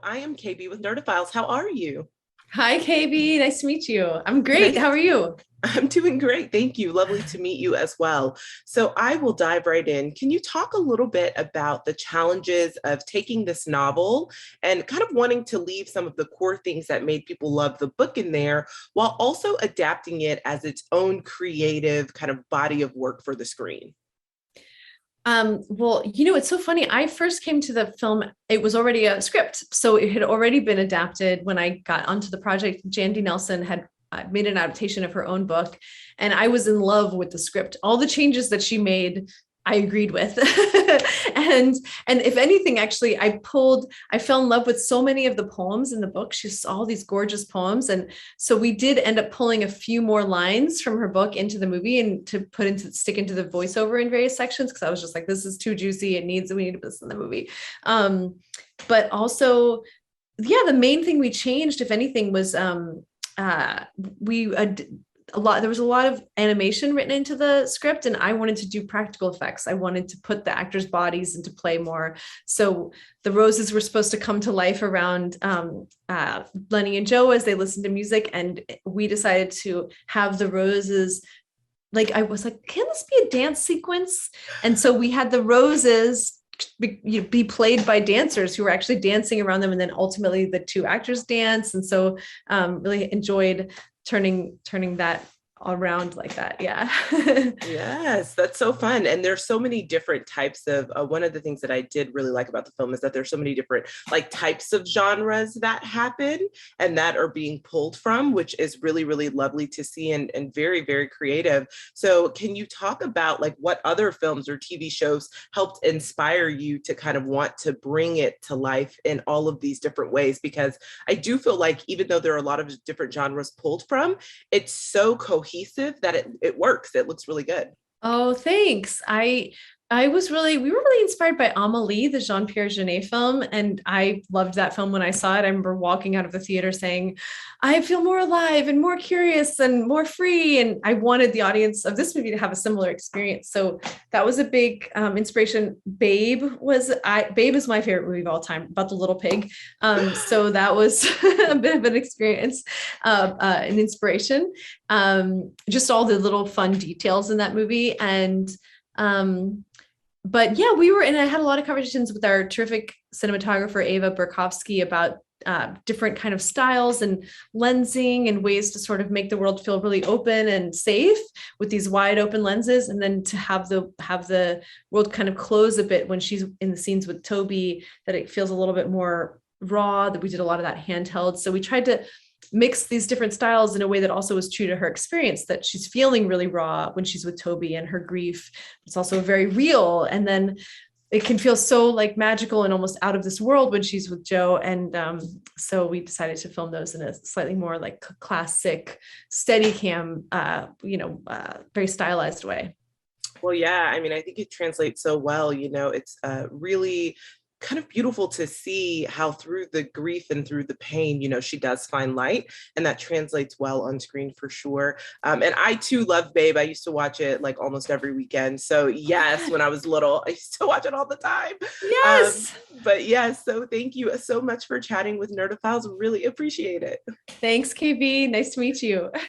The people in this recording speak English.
I am KB with Nerdophiles. How are you? Hi, KB. Nice to meet you. I'm great. Nice. How are you? I'm doing great. Thank you. Lovely to meet you as well. So I will dive right in. Can you talk a little bit about the challenges of taking this novel and kind of wanting to leave some of the core things that made people love the book in there while also adapting it as its own creative kind of body of work for the screen? Well, it's so funny. I first came to the film, it was already a script. So it had already been adapted when I got onto the project. Jandy Nelson had made an adaptation of her own book, and I was in love with the script. All the changes that she made, I agreed with. and and if anything, actually, I fell in love with so many of the poems in the book. She has all these gorgeous poems. And so we did end up pulling a few more lines from her book into the movie and to stick into the voiceover in various sections, because I was just like, this is too juicy. We need to put this in the movie. But also, yeah, the main thing we changed, if anything, was uh we there was a lot of animation written into the script, and I wanted to do practical effects. I wanted to put the actors' bodies into play more. So the roses were supposed to come to life around Lenny and Joe as they listened to music, and we decided to have the roses, like, I was like, can this be a dance sequence? And so we had the roses be played by dancers who were actually dancing around them, and then ultimately the two actors dance. And so really enjoyed turning that around like that. Yeah. Yes, that's so fun. And there's so many different types of one of the things that I did really like about the film is that there's so many different like types of genres that happen and that are being pulled from, which is really, really lovely to see and very, very creative. So can you talk about like what other films or TV shows helped inspire you to kind of want to bring it to life in all of these different ways? Because I do feel like even though there are a lot of different genres pulled from, it's so cohesive that it works. It looks really good. Oh, thanks. We were really inspired by Amélie, the Jean-Pierre Jeunet film, and I loved that film when I saw it. I remember walking out of the theater saying, I feel more alive and more curious and more free. And I wanted the audience of this movie to have a similar experience. So that was a big inspiration. Babe is my favorite movie of all time, about the little pig. So that was a bit of an experience, an inspiration. Just all the little fun details in that movie. And but yeah, I had a lot of conversations with our terrific cinematographer, Ava Burkowski, about different kind of styles and lensing and ways to sort of make the world feel really open and safe with these wide open lenses. And then to have the world kind of close a bit when she's in the scenes with Toby, that it feels a little bit more raw, that we did a lot of that handheld. So we tried to mix these different styles in a way that also was true to her experience, that she's feeling really raw when she's with Toby and her grief. It's also very real. And then it can feel so like magical and almost out of this world when she's with Joe. And so we decided to film those in a slightly more like classic steady cam, very stylized way. Well, yeah, I mean, I think it translates so well. It's really kind of beautiful to see how through the grief and through the pain, she does find light, and that translates well on screen for sure. And I too love Babe. I used to watch it like almost every weekend. So yes, when I was little, I used to watch it all the time. Um, Yes. but yes, so thank you so much for chatting with Nerdophiles. Really appreciate it. Thanks, KB. Nice to meet you.